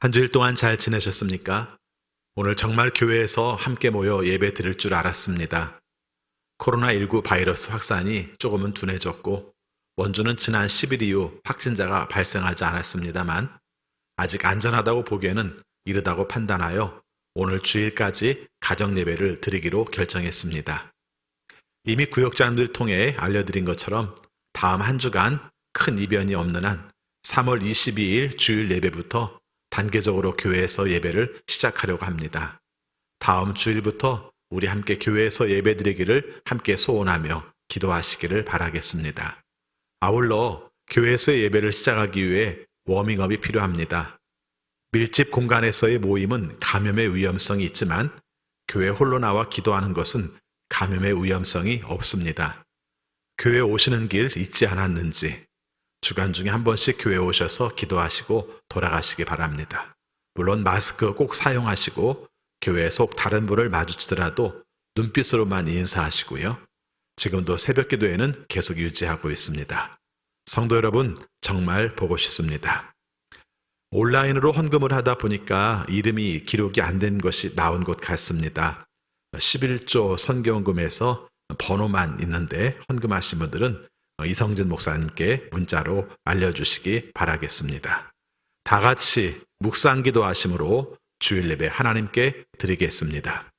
한 주일 동안 잘 지내셨습니까? 오늘 정말 교회에서 함께 모여 예배 드릴 줄 알았습니다. 코로나19 바이러스 확산이 조금은 둔해졌고, 원주는 지난 10일 이후 확진자가 발생하지 않았습니다만, 아직 안전하다고 보기에는 이르다고 판단하여 오늘 주일까지 가정 예배를 드리기로 결정했습니다. 이미 구역장들 통해 알려드린 것처럼 다음 한 주간 큰 이변이 없는 한 3월 22일 주일 예배부터 단계적으로 교회에서 예배를 시작하려고 합니다. 다음 주일부터 우리 함께 교회에서 예배드리기를 함께 소원하며 기도하시기를 바라겠습니다. 아울러 교회에서의 예배를 시작하기 위해 워밍업이 필요합니다. 밀집 공간에서의 모임은 감염의 위험성이 있지만 교회 홀로 나와 기도하는 것은 감염의 위험성이 없습니다. 교회 오시는 길 잊지 않았는지 주간 중에 한 번씩 교회 오셔서 기도하시고 돌아가시기 바랍니다. 물론 마스크 꼭 사용하시고 교회 속 다른 분을 마주치더라도 눈빛으로만 인사하시고요. 지금도 새벽 기도회는 계속 유지하고 있습니다. 성도 여러분, 정말 보고 싶습니다. 온라인으로 헌금을 하다 보니까 이름이 기록이 안 된 것이 나온 것 같습니다. 11조 선교헌금에서 번호만 있는데 헌금하신 분들은 이성진 목사님께 문자로 알려주시기 바라겠습니다. 다 같이 묵상 기도하심으로 주일 예배 하나님께 드리겠습니다.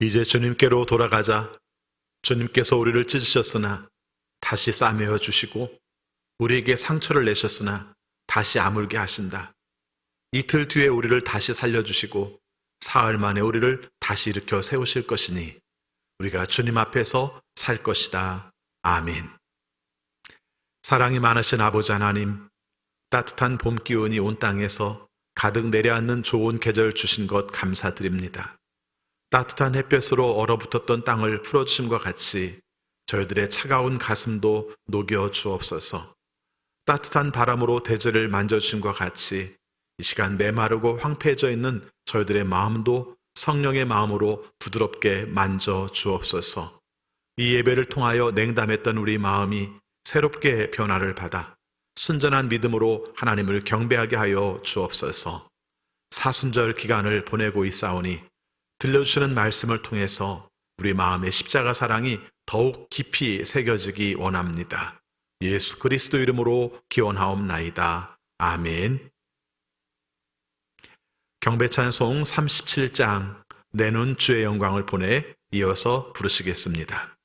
이제 주님께로 돌아가자. 주님께서 우리를 찢으셨으나 다시 싸매어 주시고 우리에게 상처를 내셨으나 다시 아물게 하신다. 이틀 뒤에 우리를 다시 살려주시고 사흘 만에 우리를 다시 일으켜 세우실 것이니 우리가 주님 앞에서 살 것이다. 아멘. 사랑이 많으신 아버지 하나님, 따뜻한 봄 기운이 온 땅에서 가득 내려앉는 좋은 계절 주신 것 감사드립니다. 따뜻한 햇볕으로 얼어붙었던 땅을 풀어주심과 같이 저희들의 차가운 가슴도 녹여 주옵소서. 따뜻한 바람으로 대지를 만져주심과 같이 이 시간 메마르고 황폐해져 있는 저희들의 마음도 성령의 마음으로 부드럽게 만져 주옵소서. 이 예배를 통하여 냉담했던 우리 마음이 새롭게 변화를 받아 순전한 믿음으로 하나님을 경배하게 하여 주옵소서. 사순절 기간을 보내고 있사오니 들려주시는 말씀을 통해서 우리 마음의 십자가 사랑이 더욱 깊이 새겨지기 원합니다. 예수 그리스도 이름으로 기원하옵나이다. 아멘. 경배찬송 37장 내 눈 주의 영광을 보내 이어서 부르시겠습니다.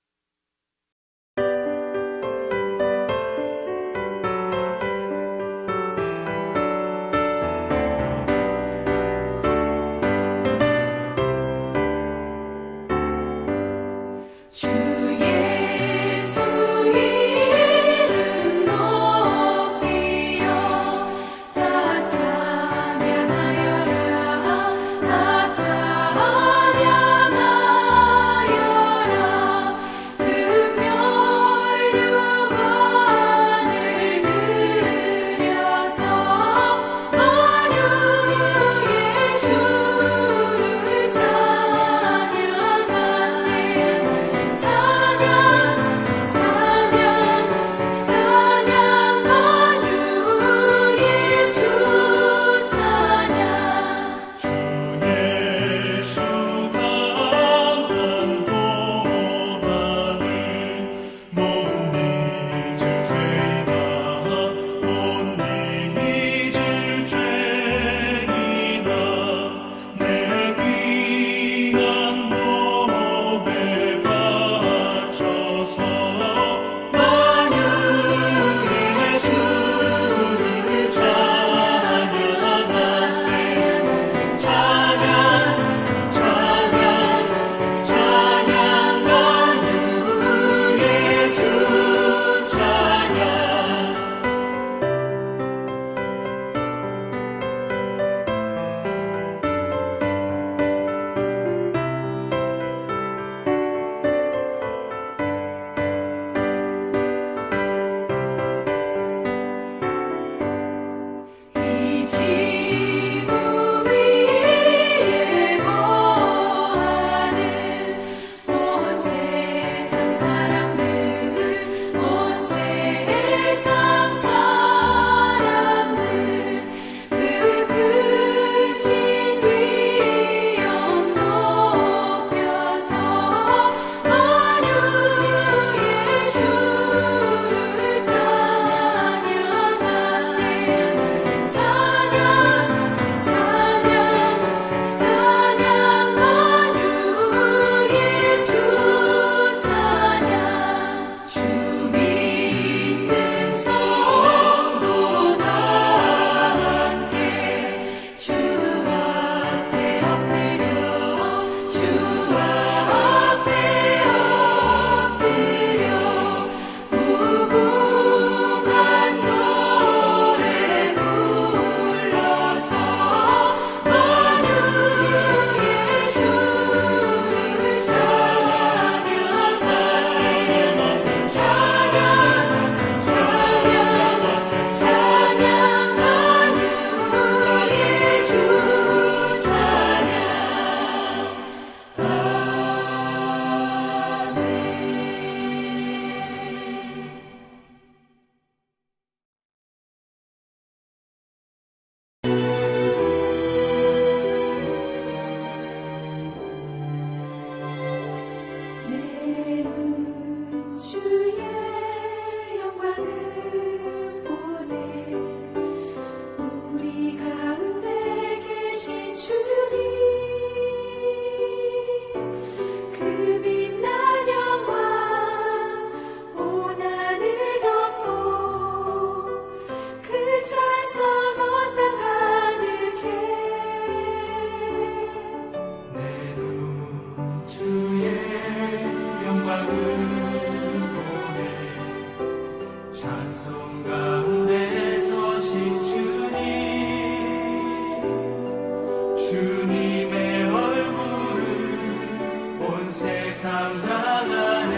강하네.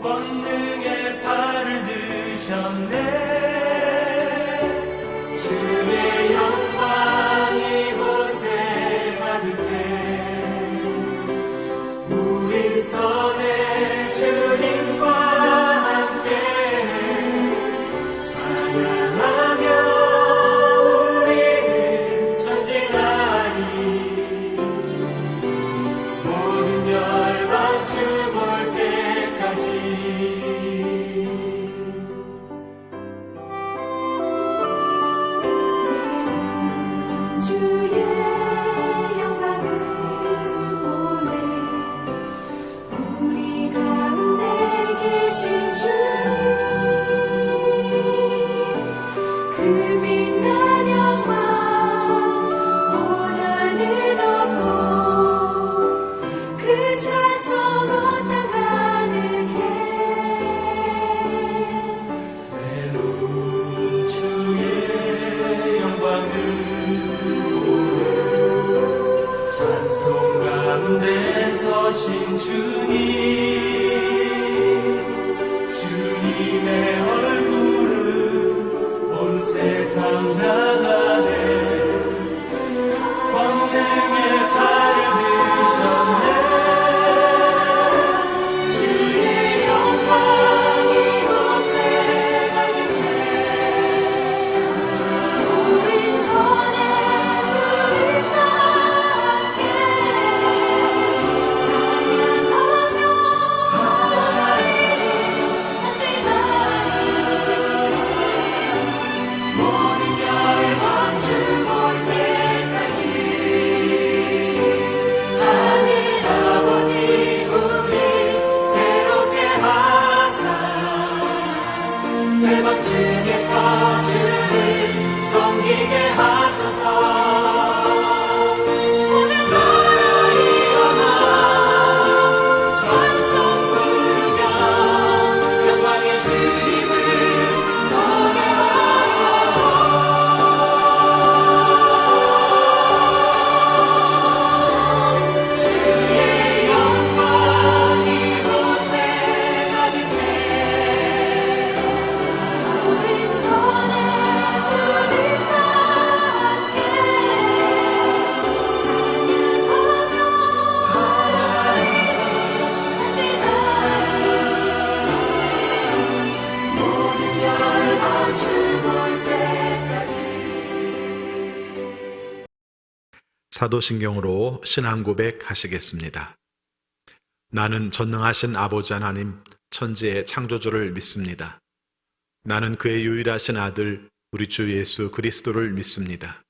권능의 팔을 드셨네. 주의 영광 이곳에 가득해. 우리 선에 주님과 함께 찬양하며 우리는 전진하리. 모든 열방 주 볼 때까지. 주의 영광을 보내. 우리 가운데 계신 주님, 그 빛난 영광 온 하늘 덮고 그 찬송 온 땅 가득해. 내놓은 주의 영광을 보내. 찬송 가운데 서신 주님, 주님의 얼굴을 온 세상 향하네. 권능의 팔을 드셨네. 주의 영광 이곳에 가득해. 우리 손에 주님과 함께 찬양하며 전진하리. 모든 열방 주 볼 때까지. 하늘 아버지 우리 새롭게 하사 열방 중에서 주를 섬기게 하소서. 오늘 나라 일어나 찬송 부르며 영광의 주님을 보게 하소서. 주의 영광 이곳에 가득해. 우리 손에 주님과 함께 찬양하며 전진하리. 모든 열방 주 볼 때까지. 사도신경으로 신앙 고백하시겠습니다. 나는 전능하신 아버지 하나님 천지의 창조주를 믿습니다. 나는 그의 유일하신 아들 우리 주 예수 그리스도를 믿습니다.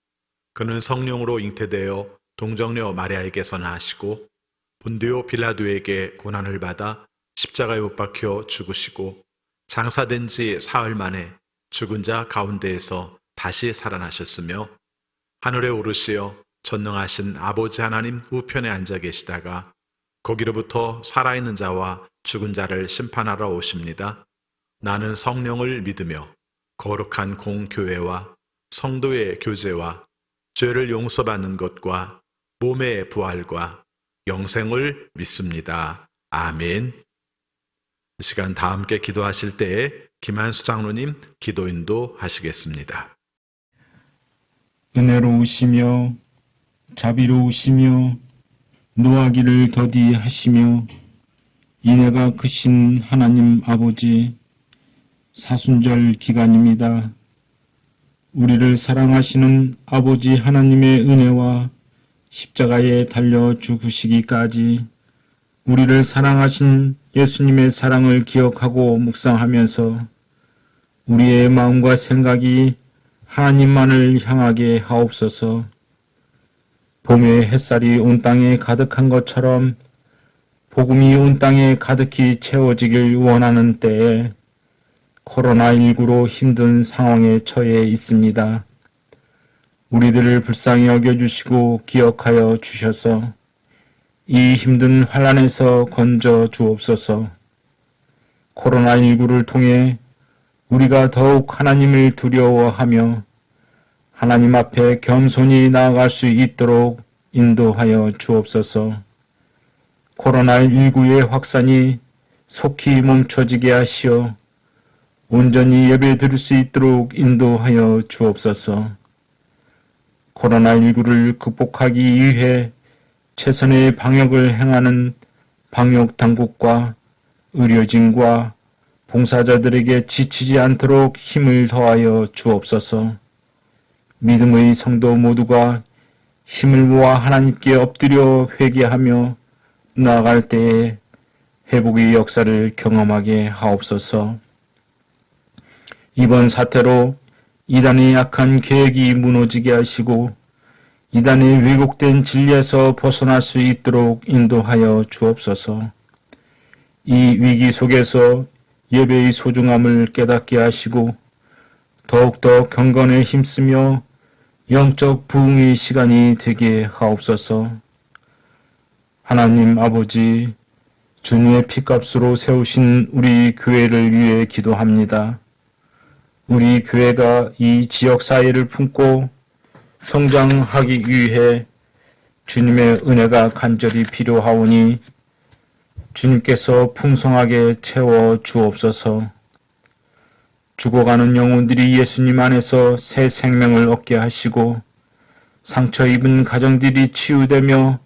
그는 성령으로 잉태되어 동정녀 마리아에게서 나시고 본디오 빌라도에게 고난을 받아 십자가에 못 박혀 죽으시고 장사된 지 사흘 만에 죽은 자 가운데에서 다시 살아나셨으며 하늘에 오르시어 전능하신 아버지 하나님 우편에 앉아 계시다가 거기로부터 살아있는 자와 죽은 자를 심판하러 오십니다. 나는 성령을 믿으며 거룩한 공교회와 성도의 교제와 죄를 용서받는 것과 몸의 부활과 영생을 믿습니다. 아멘. 이 시간 다 함께 기도하실 때에 김한수 장로님 기도 인도하시겠습니다. 은혜로우시며 자비로우시며 노하기를 더디하시며 인애가 크신 하나님 아버지, 사순절 기간입니다. 우리를 사랑하시는 아버지 하나님의 은혜와 십자가에 달려 죽으시기까지 우리를 사랑하신 예수님의 사랑을 기억하고 묵상하면서 우리의 마음과 생각이 하나님만을 향하게 하옵소서. 봄의 햇살이 온 땅에 가득한 것처럼 복음이 온 땅에 가득히 채워지길 원하는 때에 코로나19로 힘든 상황에 처해 있습니다. 우리들을 불쌍히 여겨주시고 기억하여 주셔서 이 힘든 환난에서 건져 주옵소서. 코로나19를 통해 우리가 더욱 하나님을 두려워하며 하나님 앞에 겸손히 나아갈 수 있도록 인도하여 주옵소서. 코로나19의 확산이 속히 멈춰지게 하시어 온전히 예배 드릴 수 있도록 인도하여 주옵소서. 코로나19를 극복하기 위해 최선의 방역을 행하는 방역 당국과 의료진과 봉사자들에게 지치지 않도록 힘을 더하여 주옵소서. 믿음의 성도 모두가 힘을 모아 하나님께 엎드려 회개하며 나아갈 때에 회복의 역사를 경험하게 하옵소서. 이번 사태로 이단의 악한 계획이 무너지게 하시고 이단의 왜곡된 진리에서 벗어날 수 있도록 인도하여 주옵소서. 이 위기 속에서 예배의 소중함을 깨닫게 하시고 더욱더 경건에 힘쓰며 영적 부흥의 시간이 되게 하옵소서. 하나님 아버지, 주님의 피값으로 세우신 우리 교회를 위해 기도합니다. 우리 교회가 이 지역 사회를 품고 성장하기 위해 주님의 은혜가 간절히 필요하오니 주님께서 풍성하게 채워 주옵소서. 죽어가는 영혼들이 예수님 안에서 새 생명을 얻게 하시고 상처 입은 가정들이 치유되며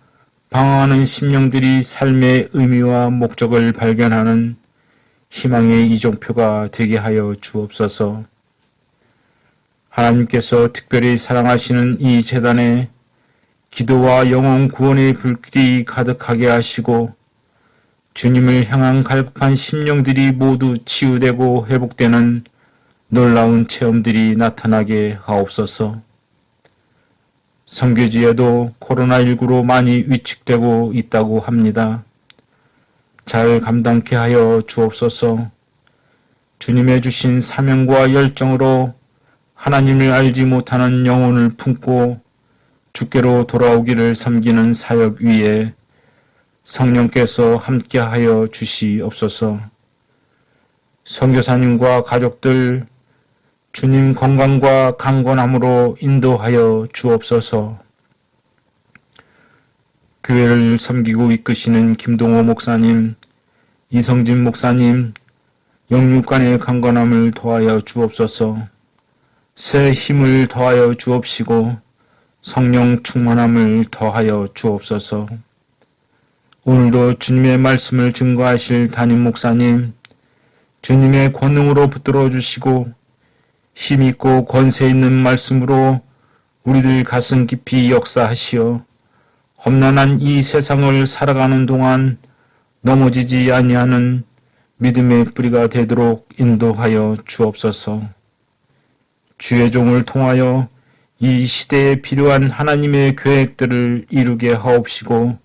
방황하는 심령들이 삶의 의미와 목적을 발견하는 희망의 이정표가 되게 하여 주옵소서. 하나님께서 특별히 사랑하시는 이 재단에 기도와 영혼 구원의 불길이 가득하게 하시고 주님을 향한 갈급한 심령들이 모두 치유되고 회복되는 놀라운 체험들이 나타나게 하옵소서. 선교지에도 코로나19로 많이 위축되고 있다고 합니다. 잘 감당케 하여 주옵소서. 주님의 주신 사명과 열정으로 하나님을 알지 못하는 영혼을 품고 주께로 돌아오기를 섬기는 사역 위에 성령께서 함께하여 주시옵소서. 선교사님과 가족들 주님 건강과 강건함으로 인도하여 주옵소서. 교회를 섬기고 이끄시는 김동호 목사님, 이성진 목사님, 영육간의 강건함을 더하여 주옵소서. 새 힘을 더하여 주옵시고 성령 충만함을 더하여 주옵소서. 오늘도 주님의 말씀을 증거하실 담임 목사님, 주님의 권능으로 붙들어 주시고 힘있고 권세 있는 말씀으로 우리들 가슴 깊이 역사하시어 험난한 이 세상을 살아가는 동안 넘어지지 아니하는 믿음의 뿌리가 되도록 인도하여 주옵소서. 주의 종을 통하여 이 시대에 필요한 하나님의 계획들을 이루게 하옵시고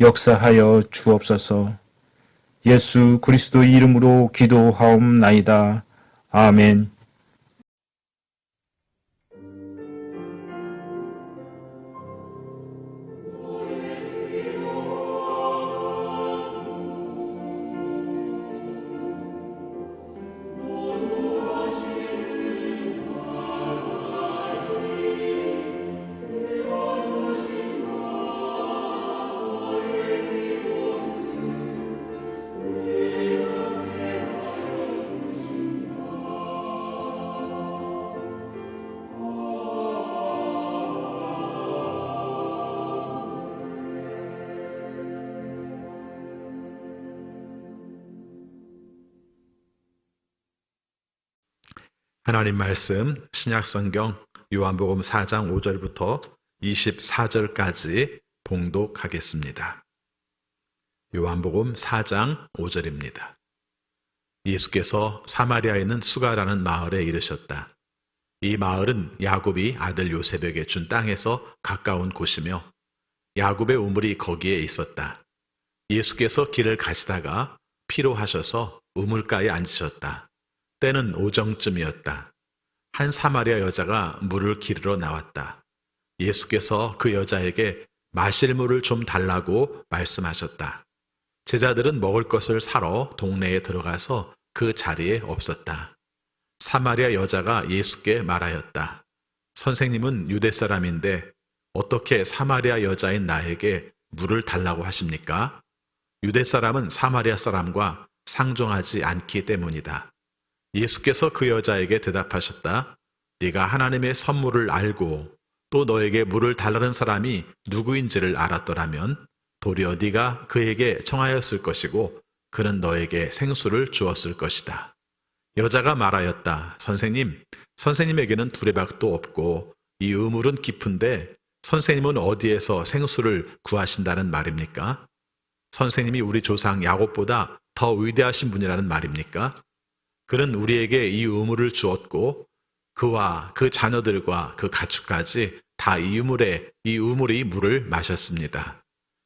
역사하여 주옵소서. 예수 그리스도 이름으로 기도하옵나이다. 아멘. 하나님 말씀 신약성경 요한복음 4장 5절부터 24절까지 봉독하겠습니다. 요한복음 4장 5절입니다. 예수께서 사마리아에 있는 수가라는 마을에 이르셨다. 이 마을은 야곱이 아들 요셉에게 준 땅에서 가까운 곳이며 야곱의 우물이 거기에 있었다. 예수께서 길을 가시다가 피로하셔서 우물가에 앉으셨다. 때는 오정쯤이었다. 한 사마리아 여자가 물을 기르러 나왔다. 예수께서 그 여자에게 마실 물을 좀 달라고 말씀하셨다. 제자들은 먹을 것을 사러 동네에 들어가서 그 자리에 없었다. 사마리아 여자가 예수께 말하였다. 선생님은 유대 사람인데 어떻게 사마리아 여자인 나에게 물을 달라고 하십니까? 유대 사람은 사마리아 사람과 상종하지 않기 때문이다. 예수께서 그 여자에게 대답하셨다. 네가 하나님의 선물을 알고 또 너에게 물을 달라는 사람이 누구인지를 알았더라면 도리어 네가 그에게 청하였을 것이고 그는 너에게 생수를 주었을 것이다. 여자가 말하였다. 선생님, 선생님에게는 두레박도 없고 이 우물은 깊은데 선생님은 어디에서 생수를 구하신다는 말입니까? 선생님이 우리 조상 야곱보다 더 위대하신 분이라는 말입니까? 그는 우리에게 이 우물을 주었고 그와 그 자녀들과 그 가축까지 다 이 우물의 물을 마셨습니다.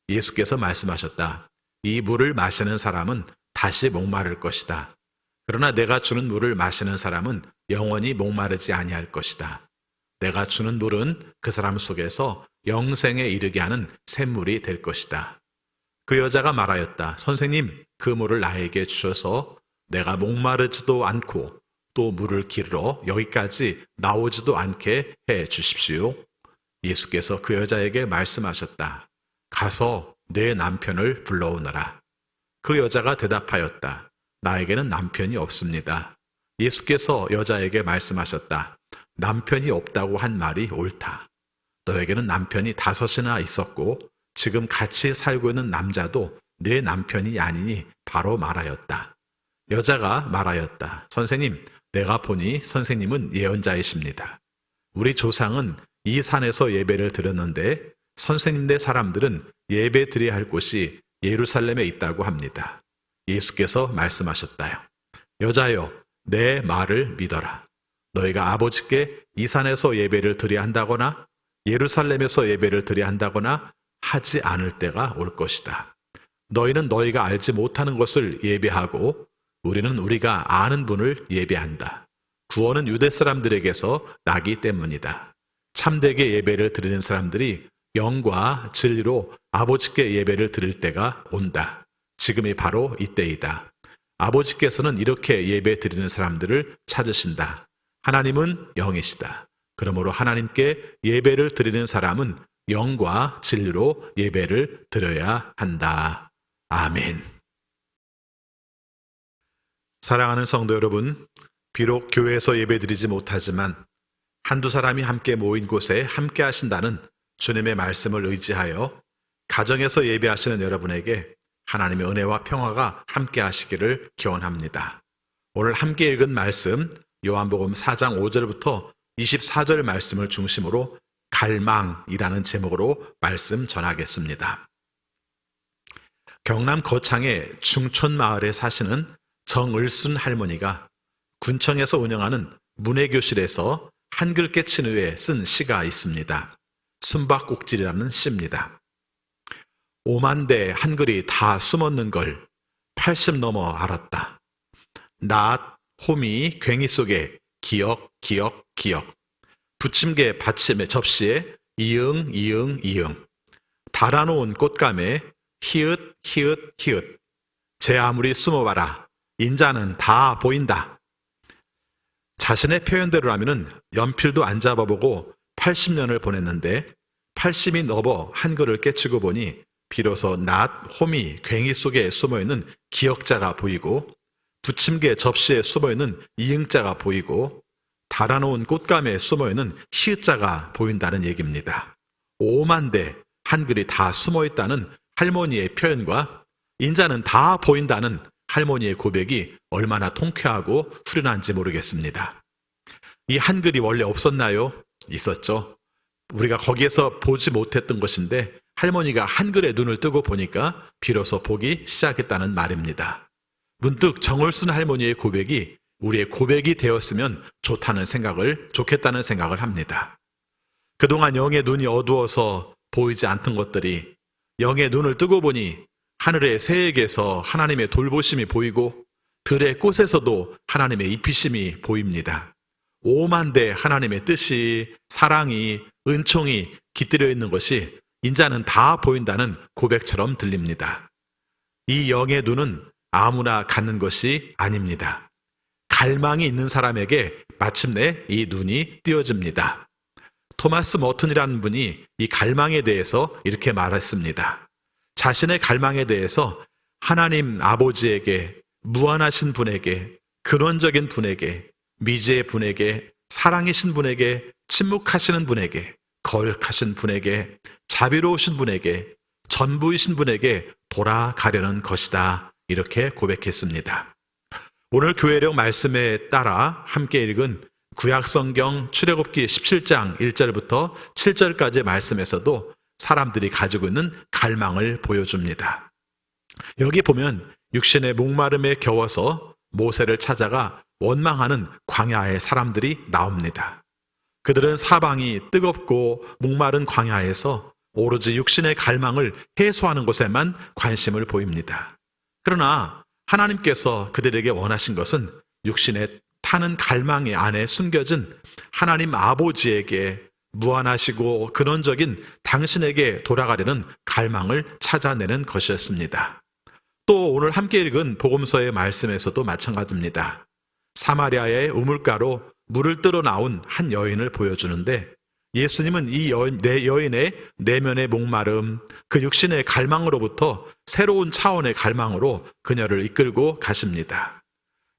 예수께서 말씀하셨다. 이 물을 마시는 사람은 다시 목마를 것이다. 그러나 내가 주는 물을 마시는 사람은 영원히 목마르지 아니할 것이다. 내가 주는 물은 그 사람 속에서 영생에 이르게 하는 샘물이 될 것이다. 그 여자가 말하였다. 선생님, 그 물을 나에게 주셔서 내가 목마르지도 않고 또 물을 기르러 여기까지 나오지도 않게 해 주십시오. 예수께서 그 여자에게 말씀하셨다. 가서 내 남편을 불러오너라. 그 여자가 대답하였다. 나에게는 남편이 없습니다. 예수께서 여자에게 말씀하셨다. 남편이 없다고 한 말이 옳다. 너에게는 남편이 5이나 있었고 지금 같이 살고 있는 남자도 내 남편이 아니니 바로 말하였다. 여자가 말하였다. 선생님, 내가 보니 선생님은 예언자이십니다. 우리 조상은 이 산에서 예배를 드렸는데 선생님네 사람들은 예배 드려야 할 곳이 예루살렘에 있다고 합니다. 예수께서 말씀하셨다요. 여자여, 내 말을 믿어라. 너희가 아버지께 이 산에서 예배를 드려야 한다거나 예루살렘에서 예배를 드려야 한다거나 하지 않을 때가 올 것이다. 너희는 너희가 알지 못하는 것을 예배하고 우리는 우리가 아는 분을 예배한다. 구원은 유대 사람들에게서 나기 때문이다. 참되게 예배를 드리는 사람들이 영과 진리로 아버지께 예배를 드릴 때가 온다. 지금이 바로 이때이다. 아버지께서는 이렇게 예배 드리는 사람들을 찾으신다. 하나님은 영이시다. 그러므로 하나님께 예배를 드리는 사람은 영과 진리로 예배를 드려야 한다. 아멘. 사랑하는 성도 여러분, 비록 교회에서 예배드리지 못하지만 한두 사람이 함께 모인 곳에 함께 하신다는 주님의 말씀을 의지하여 가정에서 예배하시는 여러분에게 하나님의 은혜와 평화가 함께 하시기를 기원합니다. 오늘 함께 읽은 말씀 요한복음 4장 5절부터 24절 말씀을 중심으로 갈망이라는 제목으로 말씀 전하겠습니다. 경남 거창의 중촌마을에 사시는 정을순 할머니가 군청에서 운영하는 문해교실에서 한글 깨친 후에 쓴 시가 있습니다. 숨바꼭질이라는 시입니다. 5만 대 한글이 다 숨었는 걸 80 넘어 알았다. 낫, 호미, 괭이 속에 기역, 기역, 기역. 부침개 받침의 접시에 이응, 이응, 이응. 달아놓은 꽃감에 히읗, 히읗, 히읗. 제 아무리 숨어봐라. 인자는 다 보인다. 자신의 표현대로라면은 연필도 안 잡아보고 80년을 보냈는데 80이 넘어 한글을 깨치고 보니 비로소 낫, 호미, 괭이 속에 숨어있는 기역자가 보이고 부침개 접시에 숨어있는 이응자가 보이고 달아놓은 꽃감에 숨어있는 히읗자가 보인다는 얘기입니다. 5만 대 한글이 다 숨어있다는 할머니의 표현과 인자는 다 보인다는 할머니의 고백이 얼마나 통쾌하고 후련한지 모르겠습니다. 이 한글이 원래 없었나요? 있었죠. 우리가 거기에서 보지 못했던 것인데 할머니가 한글에 눈을 뜨고 보니까 비로소 보기 시작했다는 말입니다. 문득 정을순 할머니의 고백이 우리의 고백이 되었으면 좋겠다는 생각을 합니다. 그동안 영의 눈이 어두워서 보이지 않던 것들이 영의 눈을 뜨고 보니 하늘의 새에게서 하나님의 돌보심이 보이고 들의 꽃에서도 하나님의 입히심이 보입니다. 5만 대 하나님의 뜻이, 사랑이, 은총이 깃들여 있는 것이 인자는 다 보인다는 고백처럼 들립니다. 이 영의 눈은 아무나 갖는 것이 아닙니다. 갈망이 있는 사람에게 마침내 이 눈이 띄어집니다. 토마스 머튼이라는 분이 이 갈망에 대해서 이렇게 말했습니다. 자신의 갈망에 대해서 하나님 아버지에게, 무한하신 분에게, 근원적인 분에게, 미지의 분에게, 사랑이신 분에게, 침묵하시는 분에게, 거룩하신 분에게, 자비로우신 분에게, 전부이신 분에게 돌아가려는 것이다. 이렇게 고백했습니다. 오늘 교회력 말씀에 따라 함께 읽은 구약성경 출애굽기 17장 1절부터 7절까지의 말씀에서도 사람들이 가지고 있는 갈망을 보여줍니다. 여기 보면 육신의 목마름에 겨워서 모세를 찾아가 원망하는 광야의 사람들이 나옵니다. 그들은 사방이 뜨겁고 목마른 광야에서 오로지 육신의 갈망을 해소하는 것에만 관심을 보입니다. 그러나 하나님께서 그들에게 원하신 것은 육신의 타는 갈망의 안에 숨겨진 하나님 아버지에게, 무한하시고 근원적인 당신에게 돌아가려는 갈망을 찾아내는 것이었습니다. 또 오늘 함께 읽은 복음서의 말씀에서도 마찬가지입니다. 사마리아의 우물가로 물을 뜨러 나온 한 여인을 보여주는데, 예수님은 이 여인의 내면의 목마름, 그 육신의 갈망으로부터 새로운 차원의 갈망으로 그녀를 이끌고 가십니다.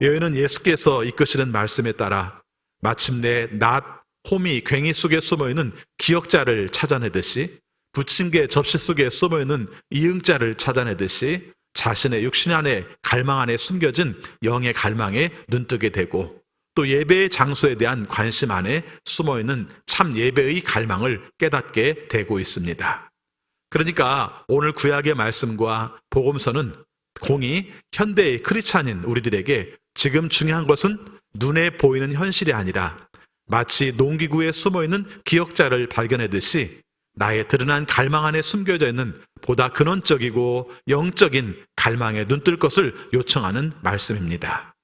여인은 예수께서 이끄시는 말씀에 따라 마침내 낫, 호미, 괭이 속에 숨어있는 기역자를 찾아내듯이, 부침개 접시 속에 숨어있는 이응자를 찾아내듯이 자신의 육신 안에 갈망 안에 숨겨진 영의 갈망에 눈뜨게 되고, 또 예배의 장소에 대한 관심 안에 숨어있는 참 예배의 갈망을 깨닫게 되고 있습니다. 그러니까 오늘 구약의 말씀과 복음서는 공이 현대의 크리스찬인 우리들에게 지금 중요한 것은 눈에 보이는 현실이 아니라 마치 농기구에 숨어있는 기역자를 발견하듯이 나의 드러난 갈망 안에 숨겨져 있는 보다 근원적이고 영적인 갈망에 눈뜰 것을 요청하는 말씀입니다.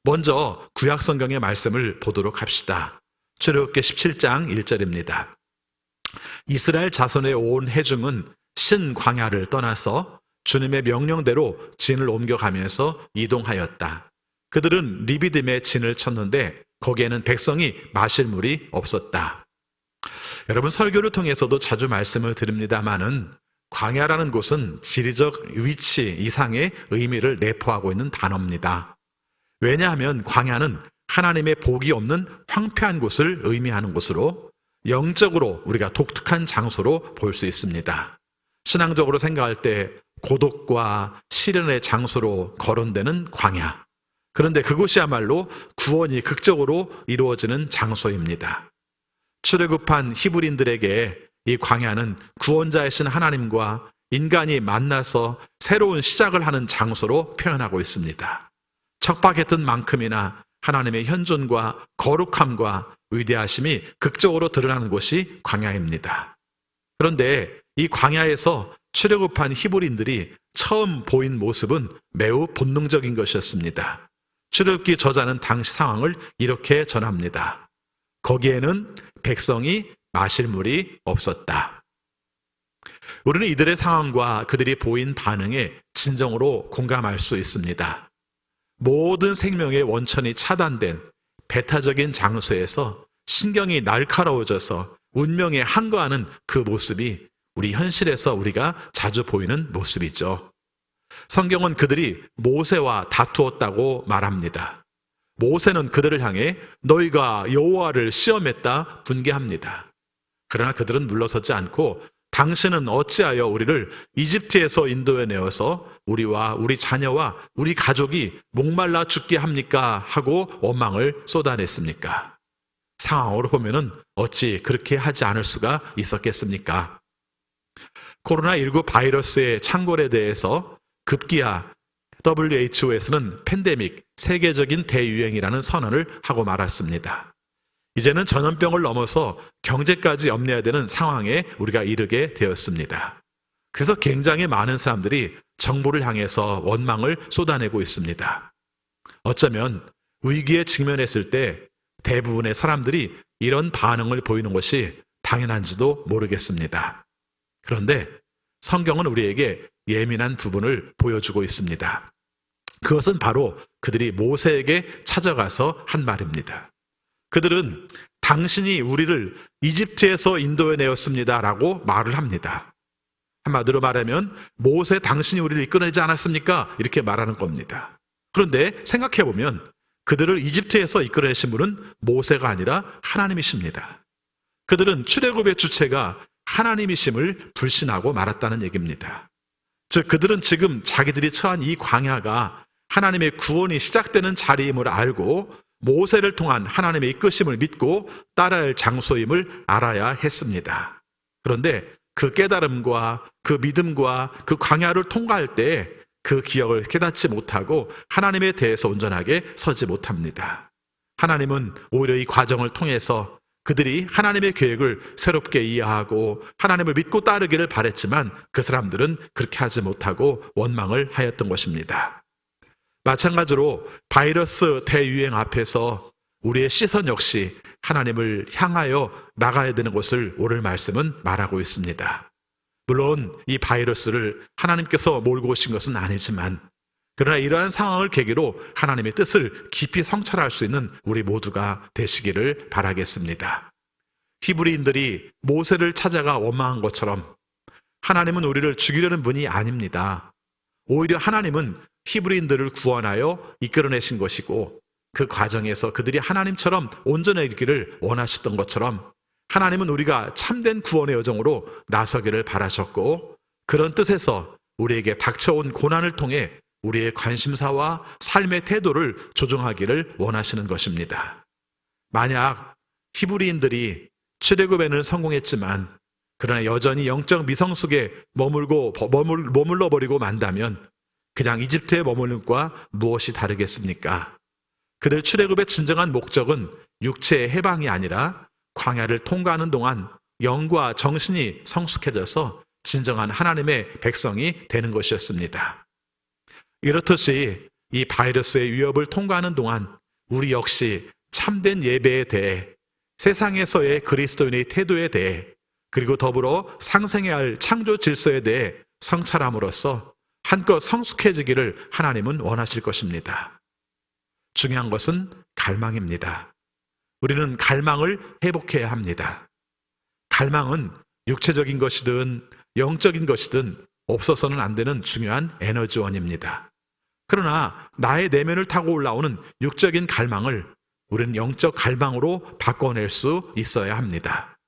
먼저 구약 성경의 말씀을 보도록 합시다. 출애굽기 17장 1절입니다. 이스라엘 자손의 온 회중은 신 광야를 떠나서 주님의 명령대로 진을 옮겨가면서 이동하였다. 그들은 리비딤에 진을 쳤는데 거기에는 백성이 마실 물이 없었다. 여러분, 설교를 통해서도 자주 말씀을 드립니다마는 광야라는 곳은 지리적 위치 이상의 의미를 내포하고 있는 단어입니다. 왜냐하면 광야는 하나님의 복이 없는 황폐한 곳을 의미하는 곳으로 영적으로 우리가 독특한 장소로 볼 수 있습니다. 신앙적으로 생각할 때 고독과 시련의 장소로 거론되는 광야. 그런데 그곳이야말로 구원이 극적으로 이루어지는 장소입니다. 출애굽한 히브리인들에게 이 광야는 구원자이신 하나님과 인간이 만나서 새로운 시작을 하는 장소로 표현하고 있습니다. 척박했던 만큼이나 하나님의 현존과 거룩함과 위대하심이 극적으로 드러나는 곳이 광야입니다. 그런데 이 광야에서 출애굽한 히브리인들이 처음 보인 모습은 매우 본능적인 것이었습니다. 출애굽기 저자는 당시 상황을 이렇게 전합니다. 거기에는 백성이 마실 물이 없었다. 우리는 이들의 상황과 그들이 보인 반응에 진정으로 공감할 수 있습니다. 모든 생명의 원천이 차단된 배타적인 장소에서 신경이 날카로워져서 운명에 항거하는 그 모습이 우리 현실에서 우리가 자주 보이는 모습이죠. 성경은 그들이 모세와 다투었다고 말합니다. 모세는 그들을 향해 너희가 여호와를 시험했다 분개합니다. 그러나 그들은 물러서지 않고 당신은 어찌하여 우리를 이집트에서 인도해 내어서 우리와 우리 자녀와 우리 가족이 목말라 죽게 합니까? 하고 원망을 쏟아냈습니까? 상황으로 보면은 어찌 그렇게 하지 않을 수가 있었겠습니까? 코로나19 바이러스의 창궐에 대해서 급기야 WHO에서는 팬데믹, 세계적인 대유행이라는 선언을 하고 말았습니다. 이제는 전염병을 넘어서 경제까지 염려해야 되는 상황에 우리가 이르게 되었습니다. 그래서 굉장히 많은 사람들이 정부를 향해서 원망을 쏟아내고 있습니다. 어쩌면 위기에 직면했을 때 대부분의 사람들이 이런 반응을 보이는 것이 당연한지도 모르겠습니다. 그런데 성경은 우리에게 예민한 부분을 보여주고 있습니다. 그것은 바로 그들이 모세에게 찾아가서 한 말입니다. 그들은 당신이 우리를 이집트에서 인도해 내었습니다 라고 말을 합니다. 한마디로 말하면 모세 당신이 우리를 이끌어내지 않았습니까? 이렇게 말하는 겁니다. 그런데 생각해보면 그들을 이집트에서 이끌어내신 분은 모세가 아니라 하나님이십니다. 그들은 출애굽의 주체가 하나님이심을 불신하고 말았다는 얘기입니다. 즉 그들은 지금 자기들이 처한 이 광야가 하나님의 구원이 시작되는 자리임을 알고 모세를 통한 하나님의 이끄심을 믿고 따라야 할 장소임을 알아야 했습니다. 그런데 그 깨달음과 그 믿음과 그 광야를 통과할 때 그 기억을 깨닫지 못하고 하나님에 대해서 온전하게 서지 못합니다. 하나님은 오히려 이 과정을 통해서 그들이 하나님의 계획을 새롭게 이해하고 하나님을 믿고 따르기를 바랬지만 그 사람들은 그렇게 하지 못하고 원망을 하였던 것입니다. 마찬가지로 바이러스 대유행 앞에서 우리의 시선 역시 하나님을 향하여 나가야 되는 것을 오늘 말씀은 말하고 있습니다. 물론 이 바이러스를 하나님께서 몰고 오신 것은 아니지만 그러나 이러한 상황을 계기로 하나님의 뜻을 깊이 성찰할 수 있는 우리 모두가 되시기를 바라겠습니다. 히브리인들이 모세를 찾아가 원망한 것처럼 하나님은 우리를 죽이려는 분이 아닙니다. 오히려 하나님은 히브리인들을 구원하여 이끌어내신 것이고 그 과정에서 그들이 하나님처럼 온전해지기를 원하셨던 것처럼 하나님은 우리가 참된 구원의 여정으로 나서기를 바라셨고 그런 뜻에서 우리에게 닥쳐온 고난을 통해 우리의 관심사와 삶의 태도를 조정하기를 원하시는 것입니다. 만약 히브리인들이 출애굽에는 성공했지만 그러나 여전히 영적 미성숙에 머물러 버리고 만다면 그냥 이집트에 머무는 것과 무엇이 다르겠습니까? 그들 출애굽의 진정한 목적은 육체의 해방이 아니라 광야를 통과하는 동안 영과 정신이 성숙해져서 진정한 하나님의 백성이 되는 것이었습니다. 이렇듯이 이 바이러스의 위협을 통과하는 동안 우리 역시 참된 예배에 대해 세상에서의 그리스도인의 태도에 대해 그리고 더불어 상생해야 할 창조 질서에 대해 성찰함으로써 한껏 성숙해지기를 하나님은 원하실 것입니다. 중요한 것은 갈망입니다. 우리는 갈망을 회복해야 합니다. 갈망은 육체적인 것이든 영적인 것이든 없어서는 안 되는 중요한 에너지원입니다. 그러나 나의 내면을 타고 올라오는 육적인 갈망을 우리는 영적 갈망으로 바꿔낼 수 있어야 합니다.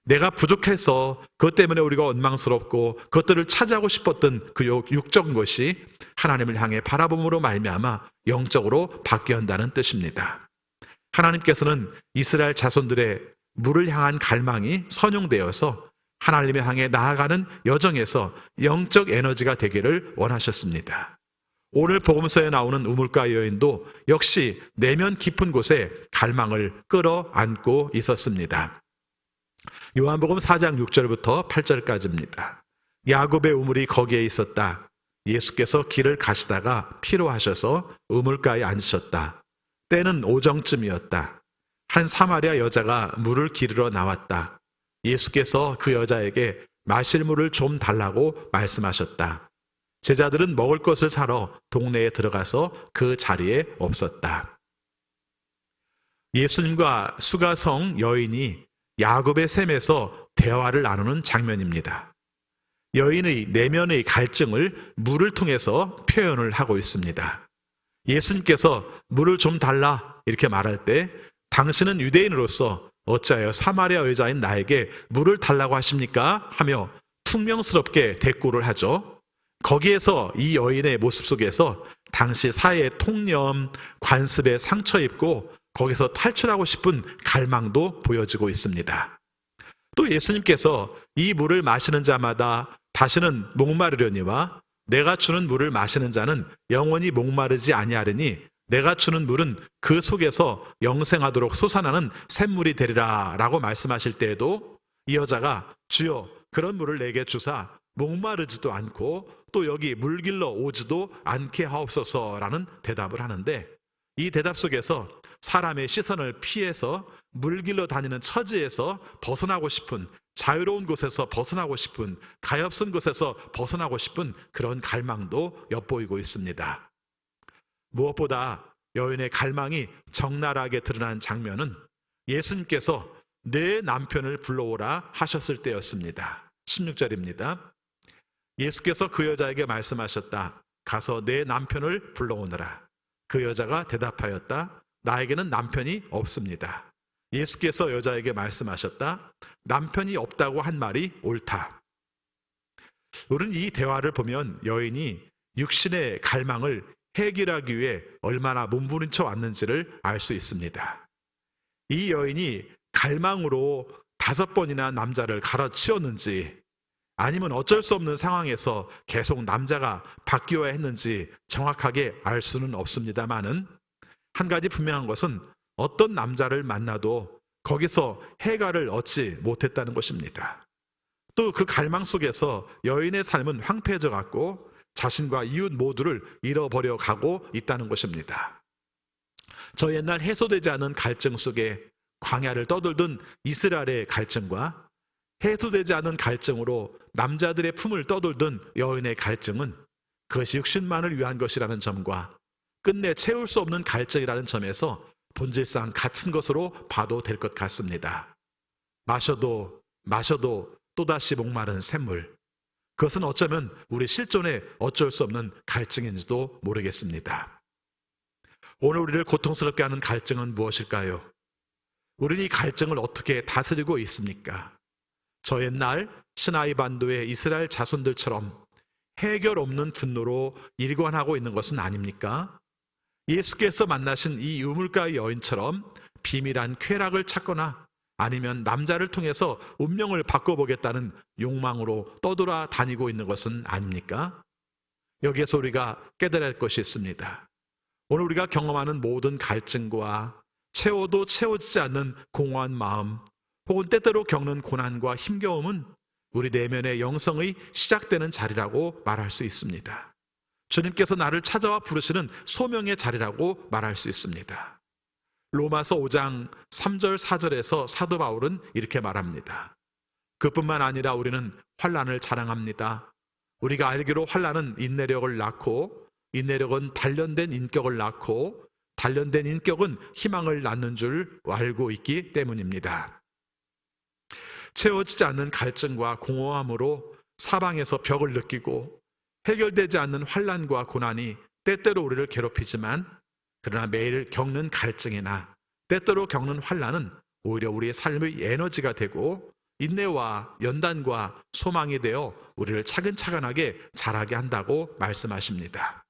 내가 부족해서 그것 때문에 우리가 원망스럽고 그것들을 차지하고 싶었던 그 육적인 것이 하나님을 향해 바라봄으로 말미암아 영적으로 바뀌어야 한다는 뜻입니다. 하나님께서는 이스라엘 자손들의 물을 향한 갈망이 선용되어서 하나님을 향해 나아가는 여정에서 영적 에너지가 되기를 원하셨습니다. 오늘 복음서에 나오는 우물가 여인도 역시 내면 깊은 곳에 갈망을 끌어안고 있었습니다. 요한복음 4장 6절부터 8절까지입니다. 야곱의 우물이 거기에 있었다. 예수께서 길을 가시다가 피로하셔서 우물가에 앉으셨다. 때는 오정쯤이었다. 한 사마리아 여자가 물을 기르러 나왔다. 예수께서 그 여자에게 마실 물을 좀 달라고 말씀하셨다. 제자들은 먹을 것을 사러 동네에 들어가서 그 자리에 없었다. 예수님과 수가성 여인이 야곱의 샘에서 대화를 나누는 장면입니다. 여인의 내면의 갈증을 물을 통해서 표현을 하고 있습니다. 예수님께서 물을 좀 달라 이렇게 말할 때 당신은 유대인으로서 어찌하여 사마리아 여자인 나에게 물을 달라고 하십니까? 하며 퉁명스럽게 대꾸를 하죠. 거기에서 이 여인의 모습 속에서 당시 사회의 통념, 관습에 상처 입고 거기서 탈출하고 싶은 갈망도 보여지고 있습니다. 또 예수님께서 이 물을 마시는 자마다 다시는 목마르려니와 내가 주는 물을 마시는 자는 영원히 목마르지 아니하리니 내가 주는 물은 그 속에서 영생하도록 솟아나는 샘물이 되리라 라고 말씀하실 때에도 이 여자가 주여 그런 물을 내게 주사 목마르지도 않고 또 여기 물길러 오지도 않게 하옵소서라는 대답을 하는데 이 대답 속에서 사람의 시선을 피해서 물길러 다니는 처지에서 벗어나고 싶은 자유로운 곳에서 벗어나고 싶은 가엾은 곳에서 벗어나고 싶은 그런 갈망도 엿보이고 있습니다. 무엇보다 여인의 갈망이 적나라하게 드러난 장면은 예수님께서 내 남편을 불러오라 하셨을 때였습니다. 16절입니다. 예수께서 그 여자에게 말씀하셨다. 가서 내 남편을 불러오너라. 그 여자가 대답하였다. 나에게는 남편이 없습니다. 예수께서 여자에게 말씀하셨다. 남편이 없다고 한 말이 옳다. 우리는 이 대화를 보면 여인이 육신의 갈망을 해결하기 위해 얼마나 몸부림쳐 왔는지를 알 수 있습니다. 이 여인이 갈망으로 5번이나 남자를 갈아치웠는지 아니면 어쩔 수 없는 상황에서 계속 남자가 바뀌어야 했는지 정확하게 알 수는 없습니다만은 한 가지 분명한 것은 어떤 남자를 만나도 거기서 해결을 얻지 못했다는 것입니다. 또 그 갈망 속에서 여인의 삶은 황폐해져 갔고 자신과 이웃 모두를 잃어버려 가고 있다는 것입니다. 저 옛날 해소되지 않은 갈증 속에 광야를 떠돌던 이스라엘의 갈증과 해소되지 않은 갈증으로 남자들의 품을 떠돌던 여인의 갈증은 그것이 육신만을 위한 것이라는 점과 끝내 채울 수 없는 갈증이라는 점에서 본질상 같은 것으로 봐도 될 것 같습니다. 마셔도 또다시 목마른 샘물. 그것은 어쩌면 우리 실존의 어쩔 수 없는 갈증인지도 모르겠습니다. 오늘 우리를 고통스럽게 하는 갈증은 무엇일까요? 우리는 이 갈증을 어떻게 다스리고 있습니까? 저 옛날 시나이 반도의 이스라엘 자손들처럼 해결 없는 분노로 일관하고 있는 것은 아닙니까? 예수께서 만나신 이 우물가의 여인처럼 비밀한 쾌락을 찾거나 아니면 남자를 통해서 운명을 바꿔보겠다는 욕망으로 떠돌아 다니고 있는 것은 아닙니까? 여기에서 우리가 깨달아야 할 것이 있습니다. 오늘 우리가 경험하는 모든 갈증과 채워도 채워지지 않는 공허한 마음 혹은 때때로 겪는 고난과 힘겨움은 우리 내면의 영성의 시작되는 자리라고 말할 수 있습니다. 주님께서 나를 찾아와 부르시는 소명의 자리라고 말할 수 있습니다. 로마서 5장 3절 4절에서 사도 바울은 이렇게 말합니다. 그뿐만 아니라 우리는 환난을 자랑합니다. 우리가 알기로 환난은 인내력을 낳고 인내력은 단련된 인격을 낳고 단련된 인격은 희망을 낳는 줄 알고 있기 때문입니다. 채워지지 않는 갈증과 공허함으로 사방에서 벽을 느끼고 해결되지 않는 환난과 고난이 때때로 우리를 괴롭히지만 그러나 매일 겪는 갈증이나 때때로 겪는 환난은 오히려 우리의 삶의 에너지가 되고 인내와 연단과 소망이 되어 우리를 차근차근하게 자라게 한다고 말씀하십니다.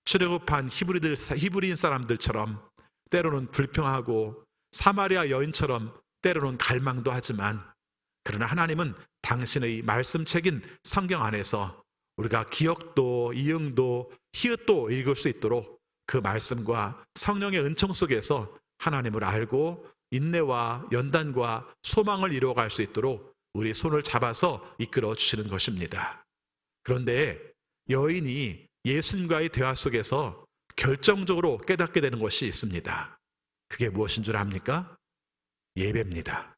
출애굽한 히브리인 사람들처럼 때로는 불평하고 사마리아 여인처럼 때로는 갈망도 하지만 그러나 하나님은 당신의 말씀책인 성경 안에서 우리가 기억도 이응도 히읗도 읽을 수 있도록 그 말씀과 성령의 은총 속에서 하나님을 알고 인내와 연단과 소망을 이루어갈 수 있도록 우리 손을 잡아서 이끌어 주시는 것입니다. 그런데 여인이 예수님과의 대화 속에서 결정적으로 깨닫게 되는 것이 있습니다. 그게 무엇인 줄 압니까? 예배입니다.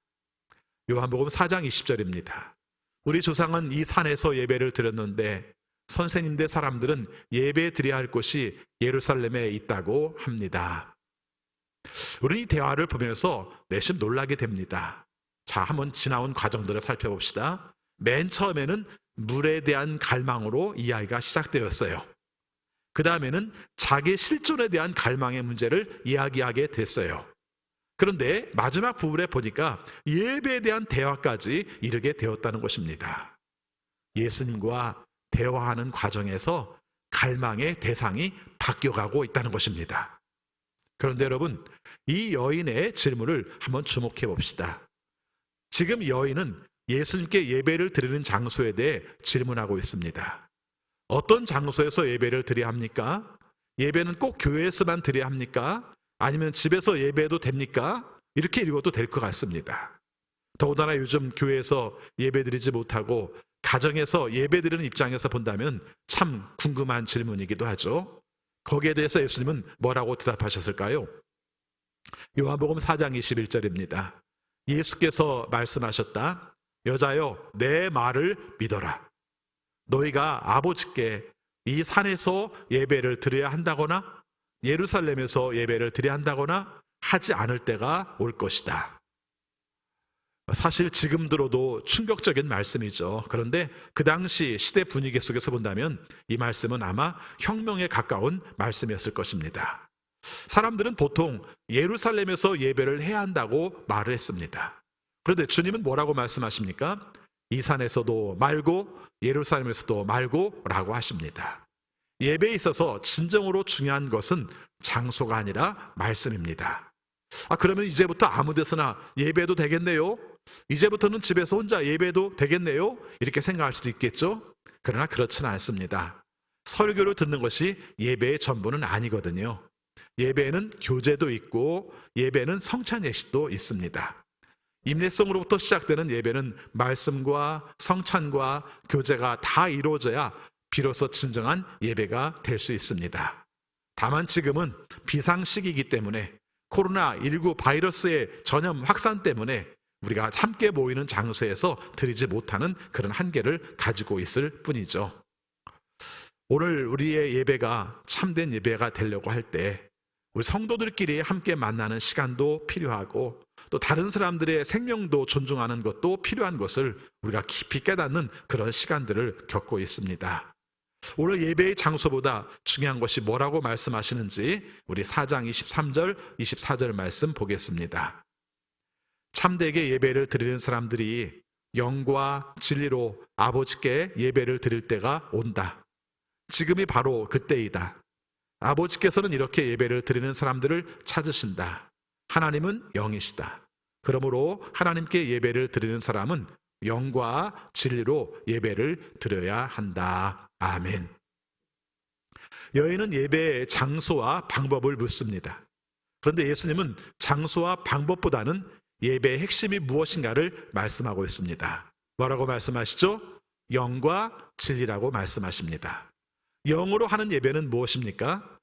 요한복음 4장 20절입니다. 우리 조상은 이 산에서 예배를 드렸는데 선생님들 사람들은 예배 드려야 할 곳이 예루살렘에 있다고 합니다. 우리는 이 대화를 보면서 내심 놀라게 됩니다. 자, 한번 지나온 과정들을 살펴봅시다. 맨 처음에는 물에 대한 갈망으로 이야기가 시작되었어요. 그 다음에는 자기 실존에 대한 갈망의 문제를 이야기하게 됐어요. 그런데 마지막 부분에 보니까 예배에 대한 대화까지 이르게 되었다는 것입니다. 예수님과 대화하는 과정에서 갈망의 대상이 바뀌어가고 있다는 것입니다. 그런데 여러분, 이 여인의 질문을 한번 주목해 봅시다. 지금 여인은 예수님께 예배를 드리는 장소에 대해 질문하고 있습니다. 어떤 장소에서 예배를 드려야 합니까? 예배는 꼭 교회에서만 드려야 합니까? 아니면 집에서 예배해도 됩니까? 이렇게 읽어도 될 것 같습니다. 더군다나 요즘 교회에서 예배드리지 못하고 가정에서 예배드리는 입장에서 본다면 참 궁금한 질문이기도 하죠. 거기에 대해서 예수님은 뭐라고 대답하셨을까요? 요한복음 4장 21절입니다. 예수께서 말씀하셨다. 여자여, 내 말을 믿어라. 너희가 아버지께 이 산에서 예배를 드려야 한다거나 예루살렘에서 예배를 드려야 한다거나 하지 않을 때가 올 것이다. 사실 지금 들어도 충격적인 말씀이죠. 그런데 그 당시 시대 분위기 속에서 본다면 이 말씀은 아마 혁명에 가까운 말씀이었을 것입니다. 사람들은 보통 예루살렘에서 예배를 해야 한다고 말을 했습니다. 그런데 주님은 뭐라고 말씀하십니까? 이 산에서도 말고 예루살렘에서도 말고 라고 하십니다. 예배에 있어서 진정으로 중요한 것은 장소가 아니라 말씀입니다. 그러면 이제부터 아무 데서나 예배해도 되겠네요? 이제부터는 집에서 혼자 예배해도 되겠네요? 이렇게 생각할 수도 있겠죠? 그러나 그렇지는 않습니다. 설교를 듣는 것이 예배의 전부는 아니거든요. 예배에는 교제도 있고 예배는 성찬 예식도 있습니다. 임례성으로부터 시작되는 예배는 말씀과 성찬과 교제가 다 이루어져야 비로소 진정한 예배가 될 수 있습니다. 다만 지금은 비상시기이기 때문에 코로나19 바이러스의 전염 확산 때문에 우리가 함께 모이는 장소에서 드리지 못하는 그런 한계를 가지고 있을 뿐이죠. 오늘 우리의 예배가 참된 예배가 되려고 할 때 우리 성도들끼리 함께 만나는 시간도 필요하고 또 다른 사람들의 생명도 존중하는 것도 필요한 것을 우리가 깊이 깨닫는 그런 시간들을 겪고 있습니다. 오늘 예배의 장소보다 중요한 것이 뭐라고 말씀하시는지 우리 4장 23절, 24절 말씀 보겠습니다. 참되게 예배를 드리는 사람들이 영과 진리로 아버지께 예배를 드릴 때가 온다. 지금이 바로 그때이다. 아버지께서는 이렇게 예배를 드리는 사람들을 찾으신다. 하나님은 영이시다. 그러므로 하나님께 예배를 드리는 사람은 영과 진리로 예배를 드려야 한다. 아멘. 여인은 예배의 장소와 방법을 묻습니다. 그런데 예수님은 장소와 방법보다는 예배의 핵심이 무엇인가를 말씀하고 있습니다. 뭐라고 말씀하시죠? 영과 진리라고 말씀하십니다. 영으로 하는 예배는 무엇입니까?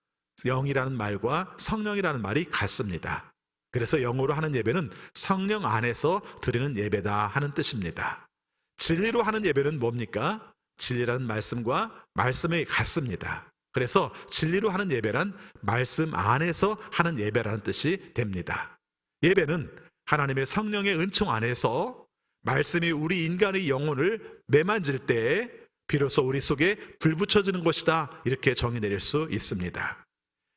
영이라는 말과 성령이라는 말이 같습니다. 그래서 영으로 하는 예배는 성령 안에서 드리는 예배다 하는 뜻입니다. 진리로 하는 예배는 뭡니까? 진리라는 말씀과 말씀이 같습니다. 그래서 진리로 하는 예배란 말씀 안에서 하는 예배라는 뜻이 됩니다. 예배는 하나님의 성령의 은총 안에서 말씀이 우리 인간의 영혼을 매만질 때 비로소 우리 속에 불 붙여지는 것이다, 이렇게 정의 내릴 수 있습니다.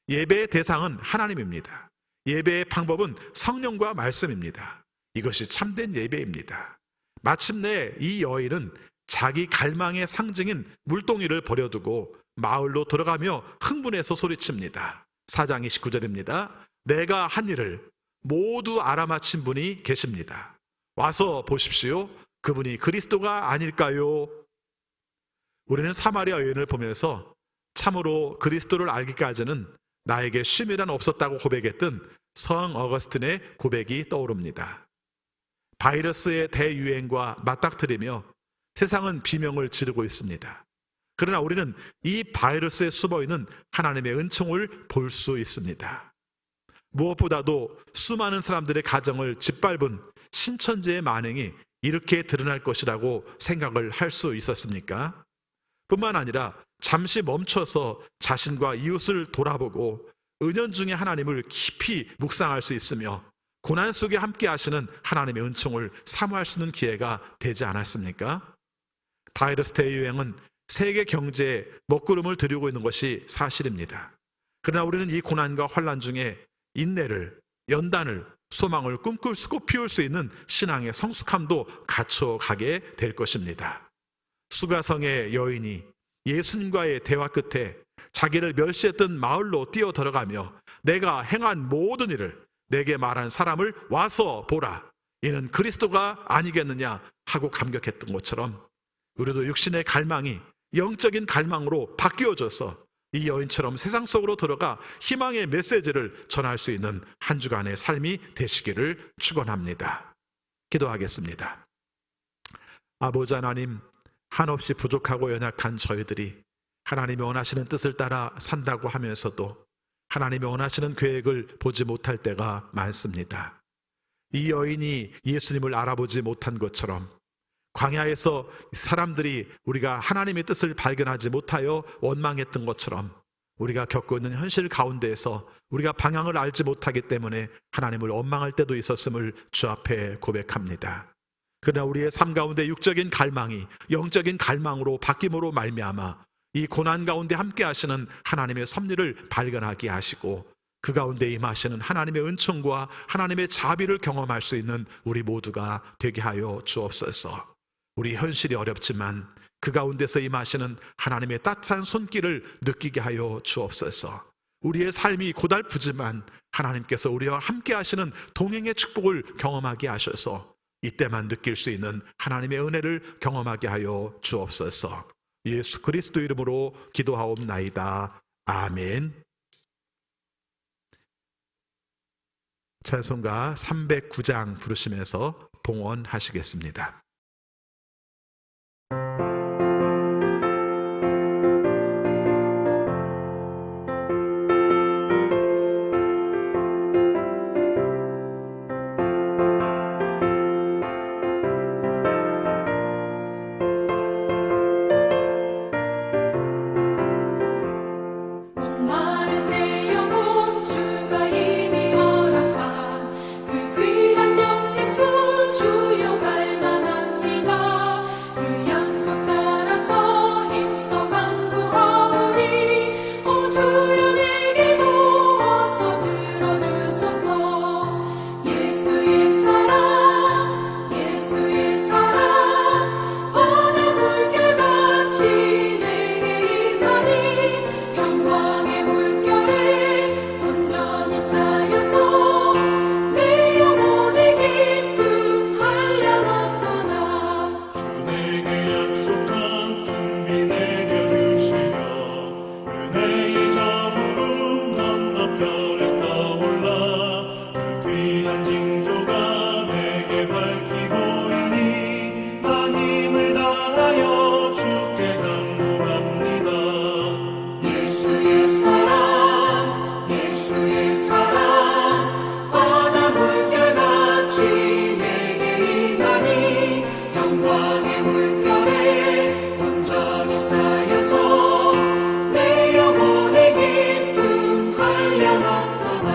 예배의 대상은 하나님입니다. 예배의 방법은 성령과 말씀입니다. 이것이 참된 예배입니다. 마침내 이 여인은 자기 갈망의 상징인 물동이를 버려두고 마을로 돌아가며 흥분해서 소리칩니다. 4장 29절입니다. 내가 한 일을 모두 알아맞힌 분이 계십니다. 와서 보십시오. 그분이 그리스도가 아닐까요? 우리는 사마리아 여인을 보면서 참으로 그리스도를 알기까지는 나에게 쉼이란 없었다고 고백했던 성 어거스틴의 고백이 떠오릅니다. 바이러스의 대유행과 맞닥뜨리며 세상은 비명을 지르고 있습니다. 그러나 우리는 이 바이러스에 숨어있는 하나님의 은총을 볼 수 있습니다. 무엇보다도 수많은 사람들의 가정을 짓밟은 신천지의 만행이 이렇게 드러날 것이라고 생각을 할 수 있었습니까? 뿐만 아니라 잠시 멈춰서 자신과 이웃을 돌아보고 은연중에 하나님을 깊이 묵상할 수 있으며 고난 속에 함께 하시는 하나님의 은총을 사모할 수 있는 기회가 되지 않았습니까? 바이러스 대유행은 세계 경제에 먹구름을 들이고 있는 것이 사실입니다. 그러나 우리는 이 고난과 환난 중에 인내를, 연단을, 소망을 꿈꿀 수 피울 수 있는 신앙의 성숙함도 갖춰가게 될 것입니다. 수가성의 여인이 예수님과의 대화 끝에 자기를 멸시했던 마을로 뛰어 들어가며 내가 행한 모든 일을 내게 말한 사람을 와서 보라. 이는 그리스도가 아니겠느냐 하고 감격했던 것처럼 우리도 육신의 갈망이 영적인 갈망으로 바뀌어져서 이 여인처럼 세상 속으로 들어가 희망의 메시지를 전할 수 있는 한 주간의 삶이 되시기를 축원합니다. 기도하겠습니다. 아버지 하나님, 한없이 부족하고 연약한 저희들이 하나님이 원하시는 뜻을 따라 산다고 하면서도 하나님이 원하시는 계획을 보지 못할 때가 많습니다. 이 여인이 예수님을 알아보지 못한 것처럼 광야에서 사람들이 우리가 하나님의 뜻을 발견하지 못하여 원망했던 것처럼 우리가 겪고 있는 현실 가운데에서 우리가 방향을 알지 못하기 때문에 하나님을 원망할 때도 있었음을 주 앞에 고백합니다. 그러나 우리의 삶 가운데 육적인 갈망이 영적인 갈망으로 바뀜으로 말미암아 이 고난 가운데 함께 하시는 하나님의 섭리를 발견하게 하시고 그 가운데 임하시는 하나님의 은총과 하나님의 자비를 경험할 수 있는 우리 모두가 되게 하여 주옵소서. 우리 현실이 어렵지만 그 가운데서 임하시는 하나님의 따뜻한 손길을 느끼게 하여 주옵소서. 우리의 삶이 고달프지만 하나님께서 우리와 함께 하시는 동행의 축복을 경험하게 하셔서 이때만 느낄 수 있는 하나님의 은혜를 경험하게 하여 주옵소서. 예수 그리스도 이름으로 기도하옵나이다. 아멘. 찬송가 309장 부르시면서 봉헌하시겠습니다. 목마른 내 영혼 주가 이미 허락한 그 귀한 영생수 주여 갈망합니다. 그 약속 따라서 힘써 간구하오니 오 주여 내게 도와서 들어주소서. 예수의 사랑 예수의 사랑 바다 물결같이 내게 임하니 영광의 물결에 온전히 쌓여서 내 영혼의 기쁨 한량없도다. 주 내게 약속한 tum비 내려주시며 은혜의 저물음 건너편에 떠올라 그 귀한 징조가 내게 밝히고이니 나 힘을 다하여 주께 간구합니다. 예수의 사랑 바다 물결같이 내게 임하니 영광의 물결에 온전히 쌓여서 내 영혼의 기쁨 한량없도다.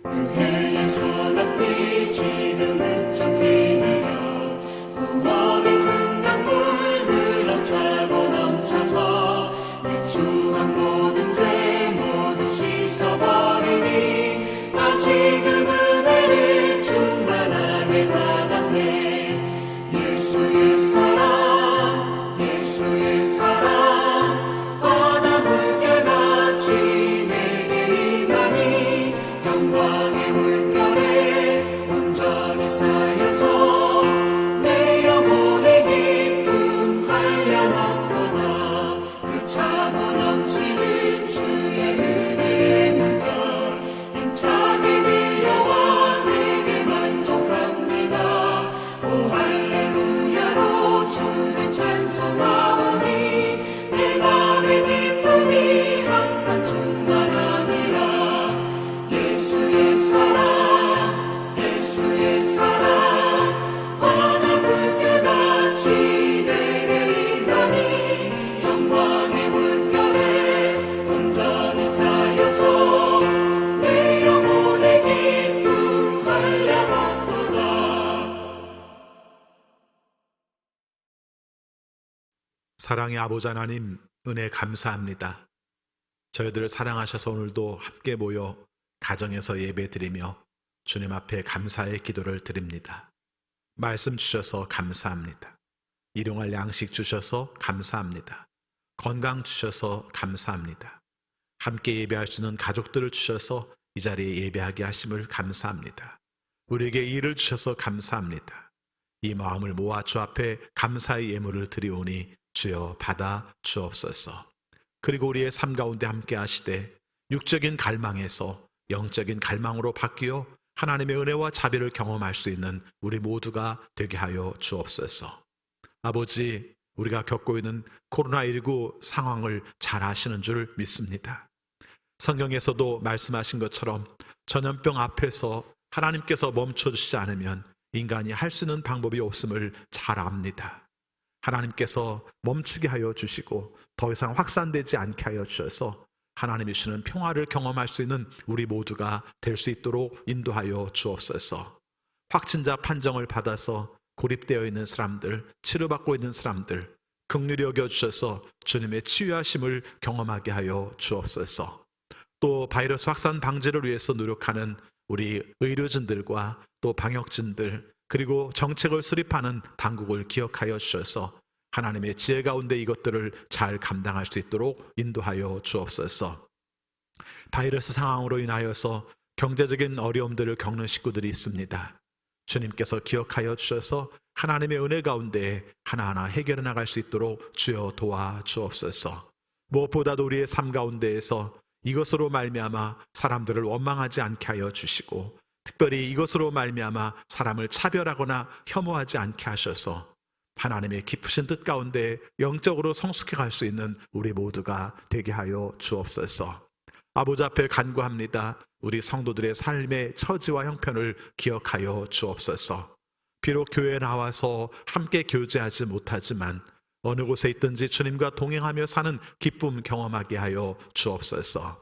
은혜의 소낙비 지금은 쫓기 내려 구원의 큰 강물 흘러차고 넘쳐서 내 추한 모든 죄 모두 씻어버리니 나 지금 은혜를 충만하게 받았네. 예수의 사랑 바다 물결같이 내게 임하니 영광의 물결에 온전히 쌓여서 내 영혼의 기쁨 한량없도다. 그 차고 넘치는 주의 은혜의 물결 힘차게 밀려와 내게 만족합니다. 오 할렐루야로 주를 찬송하오니 내 맘의 기쁨이 항상 충만함이라. 예수의 사랑 바다 물결같이 내게 임하니 영광의 물결에 온전히 쌓여서 내 영혼의 기쁨 한량없도다. 사랑의 아버지 하나님, 은혜 감사합니다. 저희들을 사랑하셔서 오늘도 함께 모여 가정에서 예배드리며 주님 앞에 감사의 기도를 드립니다. 말씀 주셔서 감사합니다. 일용할 양식 주셔서 감사합니다. 건강 주셔서 감사합니다. 함께 예배할 수 있는 가족들을 주셔서 이 자리에 예배하게 하심을 감사합니다. 우리에게 일을 주셔서 감사합니다. 이 마음을 모아 주 앞에 감사의 예물을 드리오니 주여 받아 주옵소서. 그리고 우리의 삶 가운데 함께 하시되 육적인 갈망에서 영적인 갈망으로 바뀌어 하나님의 은혜와 자비를 경험할 수 있는 우리 모두가 되게 하여 주옵소서. 아버지, 우리가 겪고 있는 코로나19 상황을 잘 아시는 줄 믿습니다. 성경에서도 말씀하신 것처럼 전염병 앞에서 하나님께서 멈춰주시지 않으면 인간이 할 수 있는 방법이 없음을 잘 압니다. 하나님께서 멈추게 하여 주시고 더 이상 확산되지 않게 하여 주셔서 하나님이 주시는 평화를 경험할 수 있는 우리 모두가 될 수 있도록 인도하여 주옵소서. 확진자 판정을 받아서 고립되어 있는 사람들, 치료받고 있는 사람들 긍휼히 여겨주셔서 주님의 치유하심을 경험하게 하여 주옵소서. 또 바이러스 확산 방지를 위해서 노력하는 우리 의료진들과 또 방역진들 그리고 정책을 수립하는 당국을 기억하여 주셔서 하나님의 지혜 가운데 이것들을 잘 감당할 수 있도록 인도하여 주옵소서. 바이러스 상황으로 인하여서 경제적인 어려움들을 겪는 식구들이 있습니다. 주님께서 기억하여 주셔서 하나님의 은혜 가운데 하나하나 해결해 나갈 수 있도록 주여 도와 주옵소서. 무엇보다도 우리의 삶 가운데에서 이것으로 말미암아 사람들을 원망하지 않게 하여 주시고 특별히 이것으로 말미암아 사람을 차별하거나 혐오하지 않게 하셔서 하나님의 깊으신 뜻 가운데 영적으로 성숙해 갈 수 있는 우리 모두가 되게 하여 주옵소서. 아버지 앞에 간구합니다. 우리 성도들의 삶의 처지와 형편을 기억하여 주옵소서. 비록 교회에 나와서 함께 교제하지 못하지만 어느 곳에 있든지 주님과 동행하며 사는 기쁨 경험하게 하여 주옵소서.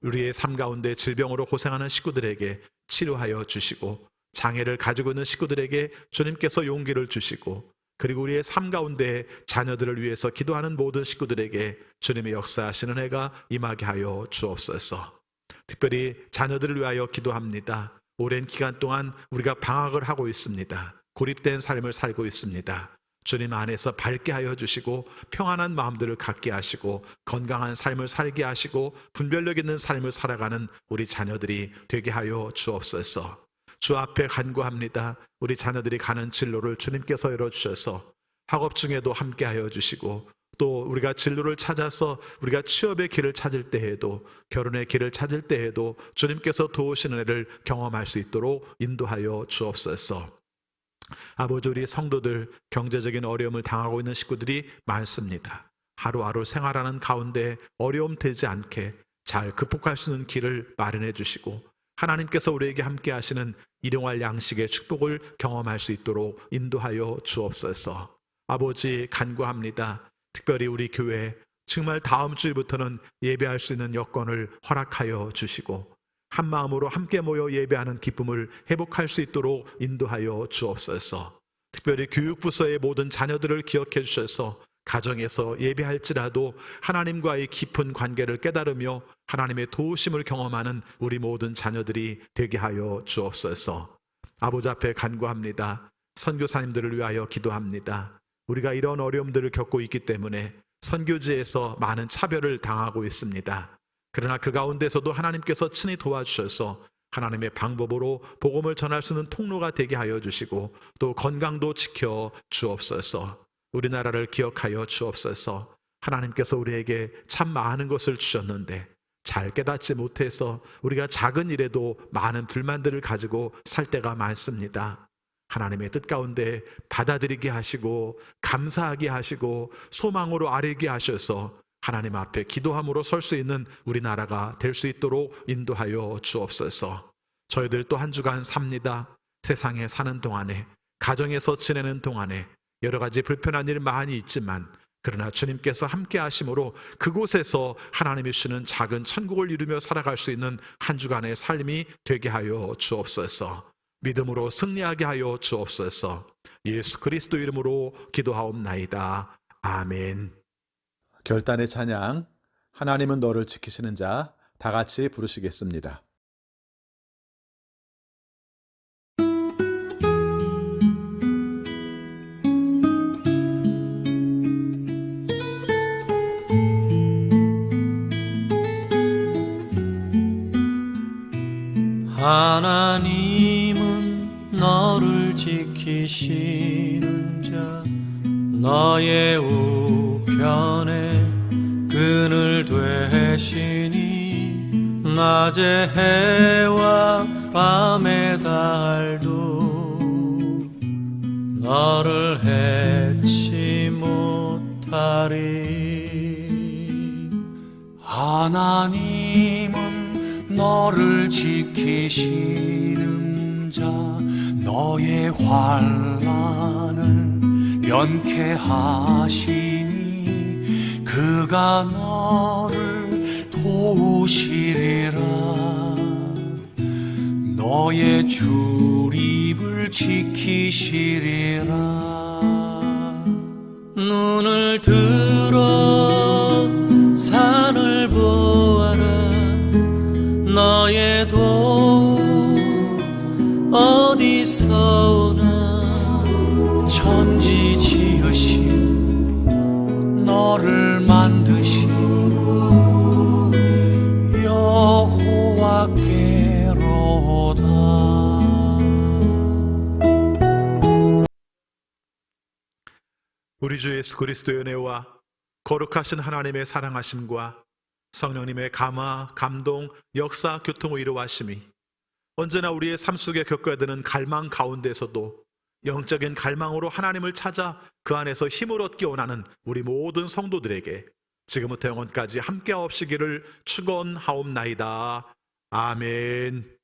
우리의 삶 가운데 질병으로 고생하는 식구들에게 치료하여 주시고 장애를 가지고 있는 식구들에게 주님께서 용기를 주시고 그리고 우리의 삶 가운데 자녀들을 위해서 기도하는 모든 식구들에게 주님의 역사하시는 해가 임하게 하여 주옵소서. 특별히 자녀들을 위하여 기도합니다. 오랜 기간 동안 우리가 방학을 하고 있습니다. 고립된 삶을 살고 있습니다. 주님 안에서 밝게 하여 주시고 평안한 마음들을 갖게 하시고 건강한 삶을 살게 하시고 분별력 있는 삶을 살아가는 우리 자녀들이 되게 하여 주옵소서. 주 앞에 간구합니다. 우리 자녀들이 가는 진로를 주님께서 열어주셔서 학업 중에도 함께 하여 주시고 또 우리가 진로를 찾아서 우리가 취업의 길을 찾을 때에도 결혼의 길을 찾을 때에도 주님께서 도우시는 애를 경험할 수 있도록 인도하여 주옵소서. 아버지, 우리 성도들 경제적인 어려움을 당하고 있는 식구들이 많습니다. 하루하루 생활하는 가운데 어려움 되지 않게 잘 극복할 수 있는 길을 마련해 주시고 하나님께서 우리에게 함께 하시는 일용할 양식의 축복을 경험할 수 있도록 인도하여 주옵소서. 아버지, 간구합니다. 특별히 우리 교회 정말 다음 주일부터는 예배할 수 있는 여건을 허락하여 주시고 한 마음으로 함께 모여 예배하는 기쁨을 회복할 수 있도록 인도하여 주옵소서. 특별히 교육부서의 모든 자녀들을 기억해 주셔서 가정에서 예배할지라도 하나님과의 깊은 관계를 깨달으며 하나님의 도우심을 경험하는 우리 모든 자녀들이 되게 하여 주옵소서. 아버지 앞에 간구합니다. 선교사님들을 위하여 기도합니다. 우리가 이런 어려움들을 겪고 있기 때문에 선교지에서 많은 차별을 당하고 있습니다. 그러나 그 가운데서도 하나님께서 친히 도와주셔서 하나님의 방법으로 복음을 전할 수 있는 통로가 되게 하여 주시고 또 건강도 지켜 주옵소서. 우리나라를 기억하여 주옵소서. 하나님께서 우리에게 참 많은 것을 주셨는데 잘 깨닫지 못해서 우리가 작은 일에도 많은 불만들을 가지고 살 때가 많습니다. 하나님의 뜻 가운데 받아들이게 하시고 감사하게 하시고 소망으로 아뢰게 하셔서 하나님 앞에 기도함으로 설 수 있는 우리나라가 될 수 있도록 인도하여 주옵소서. 저희들 또 한 주간 삽니다. 세상에 사는 동안에 가정에서 지내는 동안에 여러 가지 불편한 일 많이 있지만 그러나 주님께서 함께 하심으로 그곳에서 하나님이 주시는 작은 천국을 이루며 살아갈 수 있는 한 주간의 삶이 되게 하여 주옵소서. 믿음으로 승리하게 하여 주옵소서. 예수 그리스도 이름으로 기도하옵나이다. 아멘. 결단의 찬양, 하나님은 너를 지키시는 자, 다 같이 부르시겠습니다. 하나님은 너를 지키시는 자, 너의 우편에 그늘 되시니 낮에 해와 밤의 달도 너를 해치 못하리. 하나님은 너를 지키시는 자, 너의 환난을 면케하시니 그가 너를 도우시리라. 너의 출입을 지키시리라. 눈을 들어 산을 보아라. 너의 도움 어디서 오나. 천지 지으신 너를 만드신 여호와께로다. 우리 주 예수 그리스도의 은혜와 거룩하신 하나님의 사랑하심과 성령님의 감화, 감동, 역사, 교통의 이루하심이 언제나 우리의 삶 속에 겪어야 되는 갈망 가운데서도 영적인 갈망으로 하나님을 찾아 그 안에서 힘을 얻기 원하는 우리 모든 성도들에게 지금부터 영원까지 함께하옵시기를 축원하옵나이다. 아멘.